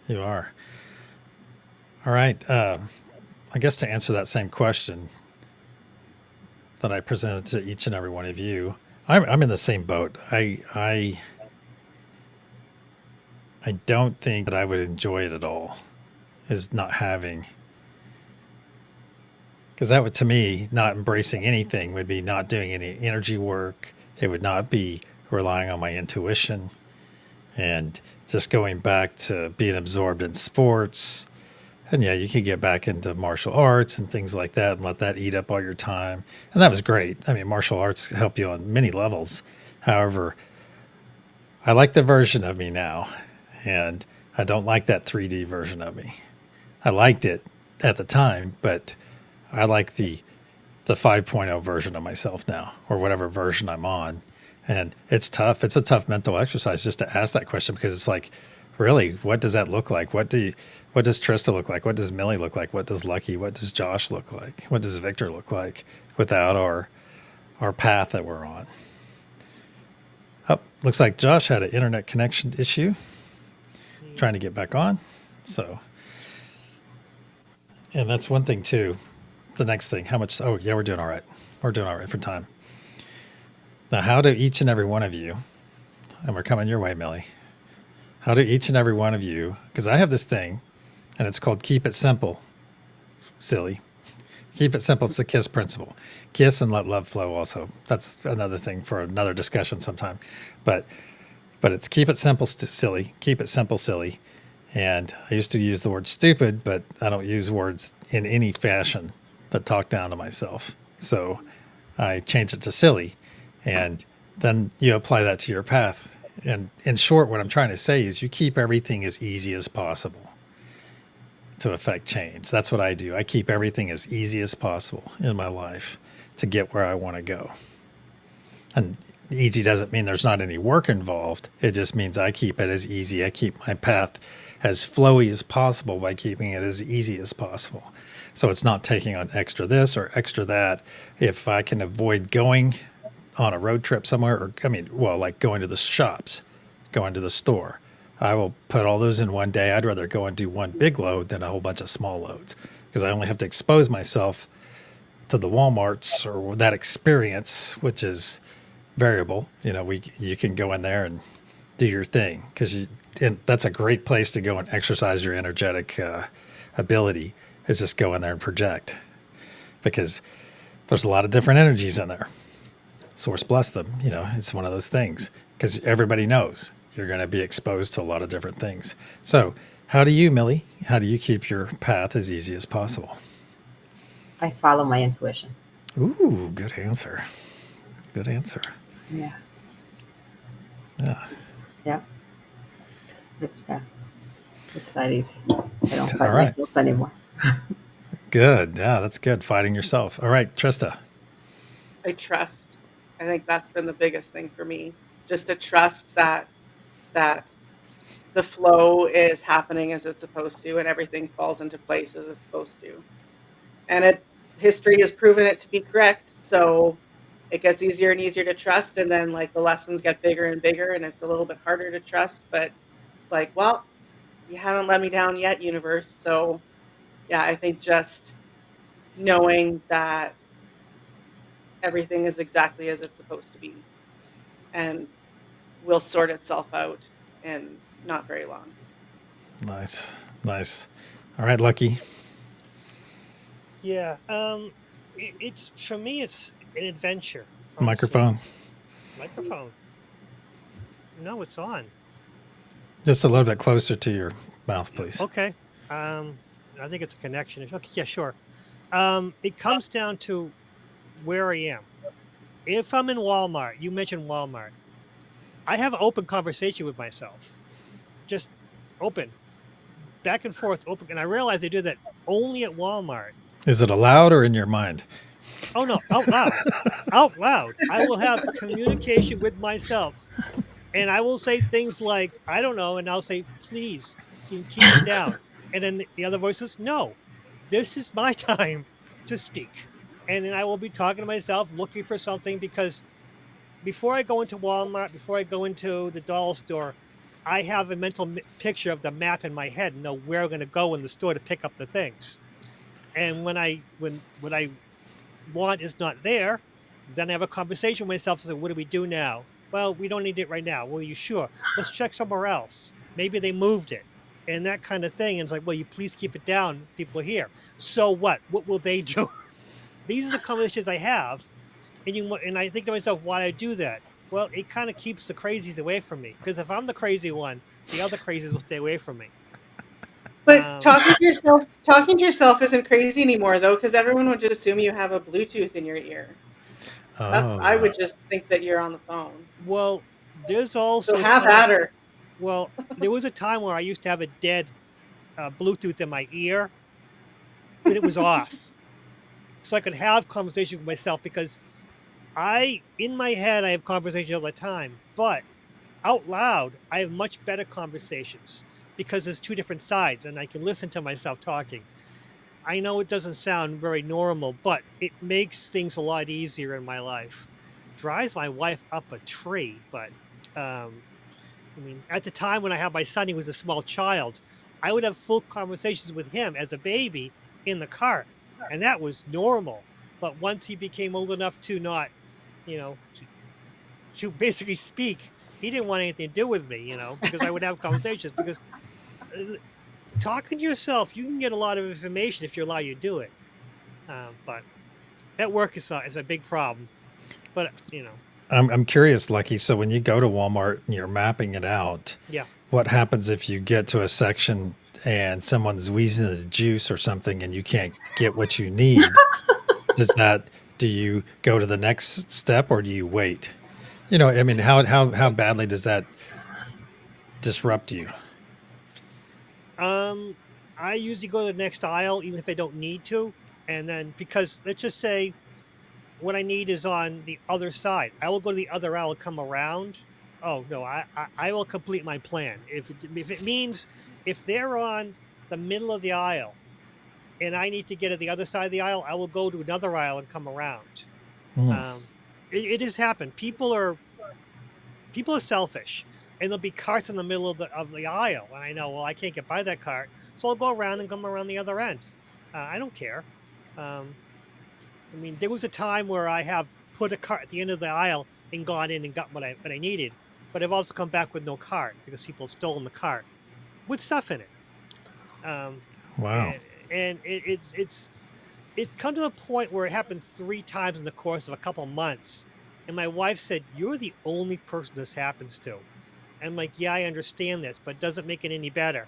You are. All right. I guess to answer that same question that I presented to each and every one of you, I'm in the same boat. I don't think that I would enjoy it at all. Is not having, because that would, to me, not embracing anything would be not doing any energy work. It would not be relying on my intuition, and just going back to being absorbed in sports. And yeah, you could get back into martial arts and things like that and let that eat up all your time. And that was great. I mean, martial arts help you on many levels. However, I like the version of me now, and I don't like that 3D version of me. I liked it at the time, but I like the 5.0 version of myself now, or whatever version I'm on. And it's tough. It's a tough mental exercise just to ask that question, because it's like, really, what does that look like? What does Trista look like? What does Millie look like? What does Lucky? What does Josh look like? What does Victor look like without our path that we're on? Oh, looks like Josh had an internet connection issue. Trying to get back on. So, and that's one thing too. The next thing, how much? Oh, yeah, we're doing all right. We're doing all right for time. Now, how do each and every one of you, and we're coming your way, Millie, how do each and every one of you, because I have this thing, and it's called keep it simple, silly. Keep it simple. It's the KISS principle. KISS and let love flow also. That's another thing for another discussion sometime. But it's keep it simple, silly. Keep it simple, silly. And I used to use the word stupid, but I don't use words in any fashion that talk down to myself. So I changed it to silly. And then you apply that to your path. And in short, what I'm trying to say is you keep everything as easy as possible to affect change. That's what I do. I keep everything as easy as possible in my life to get where I want to go. And easy doesn't mean there's not any work involved. It just means I keep it as easy. I keep my path as flowy as possible by keeping it as easy as possible. So it's not taking on extra this or extra that. If I can avoid going on a road trip somewhere, or like going to the shops, going to the store, I will put all those in one day. I'd rather go and do one big load than a whole bunch of small loads, because I only have to expose myself to the Walmarts or that experience, which is variable. You can go in there and do your thing, because that's a great place to go and exercise your energetic ability, is just go in there and project, because there's a lot of different energies in there. Source bless them. It's one of those things, because everybody knows you're going to be exposed to a lot of different things. So how do you, Millie, how do you keep your path as easy as possible? I follow my intuition. Ooh, good answer. Good answer. Yeah. Yeah. Yep. It's that easy. I don't fight All right. myself anymore. Good. Yeah, that's good. Fighting yourself. All right, Trista. I trust. I think that's been the biggest thing for me. Just to trust that the flow is happening as it's supposed to, and everything falls into place as it's supposed to. And history has proven it to be correct. So it gets easier and easier to trust, and then like the lessons get bigger and bigger, and it's a little bit harder to trust. But it's like, well, you haven't let me down yet, universe. So yeah, I think just knowing that everything is exactly as it's supposed to be, and will sort itself out in not very long. Nice. All right, Lucky. Yeah. It's for me. It's an adventure. Honestly. Microphone. Microphone. No, it's on. Just a little bit closer to your mouth, please. Okay. I think it's a connection issue. Okay, yeah, sure. It comes down to where I am. If I'm in Walmart, you mentioned Walmart. I have an open conversation with myself. Just open, back and forth, open. And I realize they do that only at Walmart. Is it aloud or in your mind? Oh no, out loud. Out loud. I will have communication with myself. And I will say things like, I don't know, and I'll say, please, can you keep it down? And then the other voice says, no, this is my time to speak. And then I will be talking to myself, looking for something, because before I go into Walmart, before I go into the doll store, I have a mental picture of the map in my head and know where I'm going to go in the store to pick up the things. And when what I want is not there, then I have a conversation with myself and say, what do we do now? Well, we don't need it right now. Well, you sure? Let's check somewhere else. Maybe they moved it. And that kind of thing. And it's like, well, you please keep it down. People are here. So what? What will they do? These are the conversations I have. And I think to myself, why I do that? Well, it kind of keeps the crazies away from me. Because if I'm the crazy one, the other crazies will stay away from me. But talking to yourself isn't crazy anymore, though, because everyone would just assume you have a Bluetooth in your ear. I would just think that you're on the phone. Well, there's also So have at her. Well, there was a time where I used to have a dead Bluetooth in my ear, but it was off, so I could have conversations with myself, because in my head, I have conversations all the time, but out loud, I have much better conversations because there's two different sides, and I can listen to myself talking. I know it doesn't sound very normal, but it makes things a lot easier in my life. Drives my wife up a tree, but I mean, at the time when I had my son, he was a small child. I would have full conversations with him as a baby in the cart, and that was normal. But once he became old enough to not, you know, to basically speak, he didn't want anything to do with me, because I would have conversations. Because talking to yourself, you can get a lot of information if you allow you to do it. But at work is a big problem. But I'm curious, Lucky. So when you go to Walmart and you're mapping it out, yeah. what happens if you get to a section and someone's wheezing the juice or something and you can't get what you need? Do you go to the next step or do you wait? I mean, how badly does that disrupt you? I usually go to the next aisle, even if I don't need to. And then, because let's just say what I need is on the other side, I will go to the other aisle and come around. Oh no, I will complete my plan. If it means if they're on the middle of the aisle and I need to get to the other side of the aisle, I will go to another aisle and come around. It has happened. People are selfish, and there'll be carts in the middle of the aisle, and I know, well, I can't get by that cart, so I'll go around and come around the other end. I don't care. I mean, there was a time where I have put a cart at the end of the aisle and gone in and got what I needed, but I've also come back with no cart because people have stolen the cart with stuff in it. Wow. And it's come to the point where it happened 3 times in the course of a couple of months, and my wife said, "You're the only person this happens to." I'm like, "Yeah, I understand this, but it doesn't make it any better."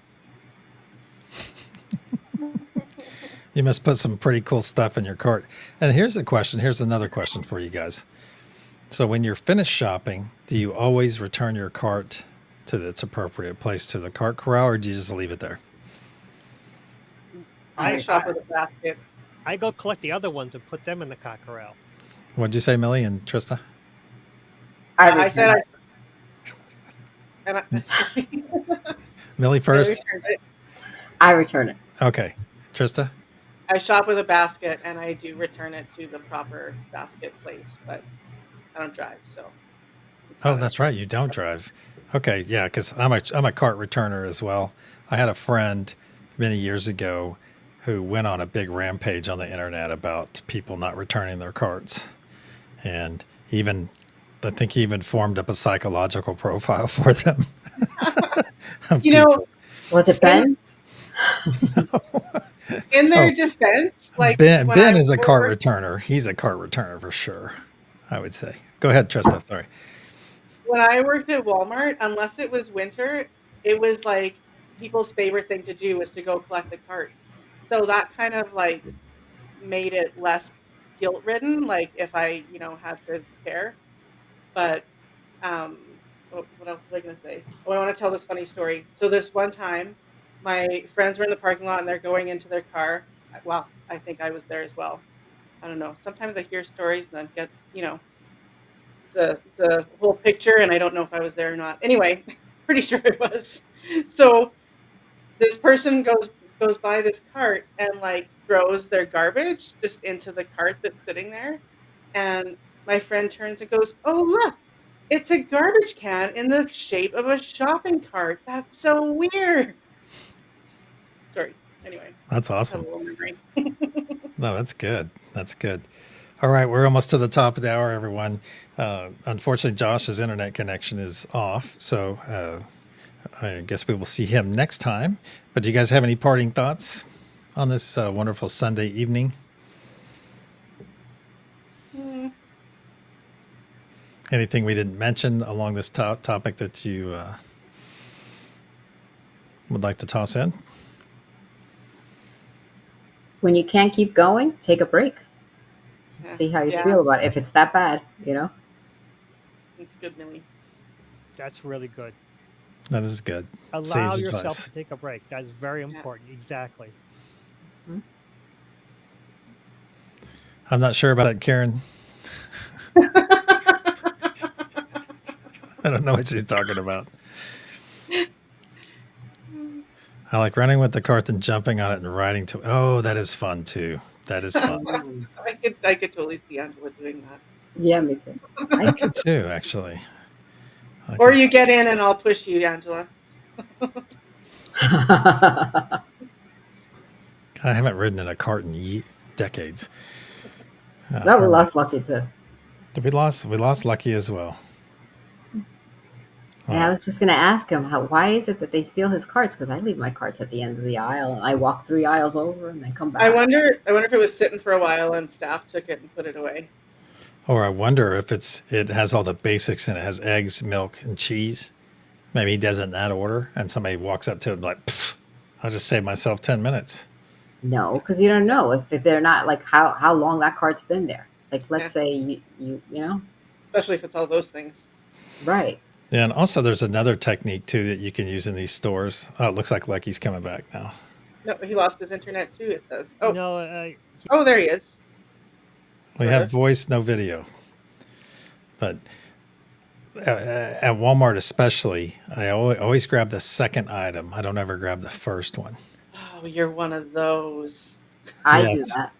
You must put some pretty cool stuff in your cart. And here's a question. Here's another question for you guys. So when you're finished shopping, do you always return your cart to its appropriate place, to the cart corral, or do you just leave it there? I shop with a basket. I go collect the other ones and put them in the cart corral. What'd you say, Millie and Trista? I said Millie first? I return it. Okay. Trista? I shop with a basket, and I do return it to the proper basket place, but I don't drive, so. Oh, that's right. You don't drive. Okay, yeah, because I'm a cart returner as well. I had a friend many years ago who went on a big rampage on the internet about people not returning their carts, and I think he even formed up a psychological profile for them. Was it Ben? In their defense, like Ben is a cart returner. He's a cart returner for sure, I would say. Go ahead, Trista. Sorry. when I worked at Walmart, unless it was winter, it was like people's favorite thing to do was to go collect the carts. So that kind of like made it less guilt ridden, like if I, had to care. But what else was I gonna say? Oh, I want to tell this funny story. So this one time, my friends were in the parking lot and they're going into their car. Well, I think I was there as well. I don't know. Sometimes I hear stories and then get, the whole picture, and I don't know if I was there or not. Anyway, pretty sure it was. So this person goes by this cart and like throws their garbage just into the cart that's sitting there. And my friend turns and goes, "Oh, look, it's a garbage can in the shape of a shopping cart. That's so weird." Sorry. Anyway, That's just had a awesome. little memory. No, that's good. That's good. All right, we're almost to the top of the hour, everyone. Unfortunately, Josh's internet connection is off, so I guess we will see him next time. But do you guys have any parting thoughts on this wonderful Sunday evening? Hmm. Anything we didn't mention along this topic that you would like to toss in? When you can't keep going, take a break. Yeah. See how you Yeah, feel about it. If it's that bad, you know. it's good, Millie. That's really good. That is good. Allow Sage yourself advice. to take a break. That is very Yeah. important. Exactly. I'm not sure about that, Karen. I don't know what she's talking about. I like running with the cart and jumping on it and riding to. Oh, that is fun too. That is fun. I could totally see Angela doing that. Yeah, me too. I could too, actually. I Or could- you get in and I'll push you, Angela. I haven't ridden in a cart in decades. No, we all right. lost Lucky too. We lost Lucky as well. All And I right. was just gonna ask him why is it that they steal his carts? Because I leave my carts at the end of the aisle and I walk 3 aisles over and then come I back. wonder if it was sitting for a while and staff took it and put it away. Or I wonder if it has all the basics and it has eggs, milk, and cheese. Maybe he does it in that order, and somebody walks up to him like, "Pfft, "I'll just save myself 10 minutes." No, because you don't know if they're not like how long that cart's been there. Like let's Yeah. say you know Especially if it's all those things. right. Yeah, and also there's another technique too that you can use in these stores. Oh, it looks like Lucky's coming back now. No, he lost his internet too. It says. Oh, No, oh, there he is. We Sort have of. voice, no video. But at Walmart especially, I always grab the second item. I don't ever grab the first one. Oh, you're one of those. I Yes. do that.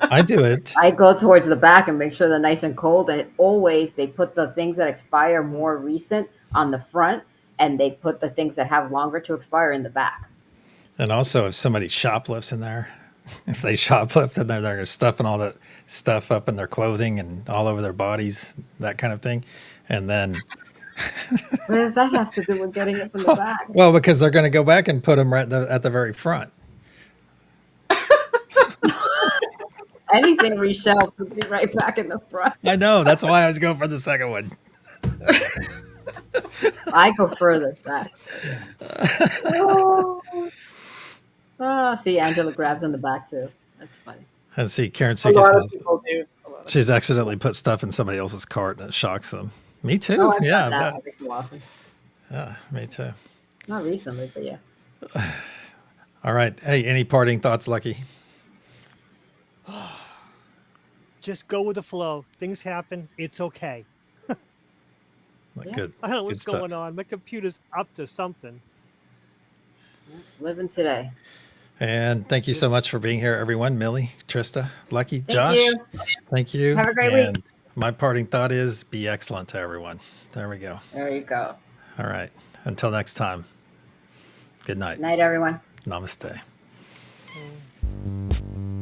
I do it. I go towards the back and make sure they're nice and cold. And always they put the things that expire more recent on the front, and they put the things that have longer to expire in the back. And also, if somebody shoplifts in there, if they shoplift in there, they're stuffing all that stuff up in their clothing and all over their bodies, that kind of thing. And then, What does that have to do with getting it from the back? well, because they're going to go back and put them right at the very front. Anything reshelved would be right back in the front. I know. That's why I was going for the second one. I go further back. Oh, see, Angela grabs in the back too. That's funny. And see, Karen A Sika lot of says people do. A lot of she's accidentally put stuff in somebody else's cart and it shocks them. Me too. Oh, I've Yeah, done I that bet. every so often. Yeah, me too. Not recently, but yeah. All right. Hey, any parting thoughts, Lucky? just go with the flow. Things happen. It's okay. Like, Yeah. good. I don't know good what's stuff. going on. My computer's up to something. Living today. And thank you so much for being here, everyone. Millie, Trista, Lucky, Thank Josh. you. Thank you. Have a great week. And my parting thought is be excellent to everyone. There we go. There you go. All right. Until next time. Good night. Night, everyone. Namaste. Mm.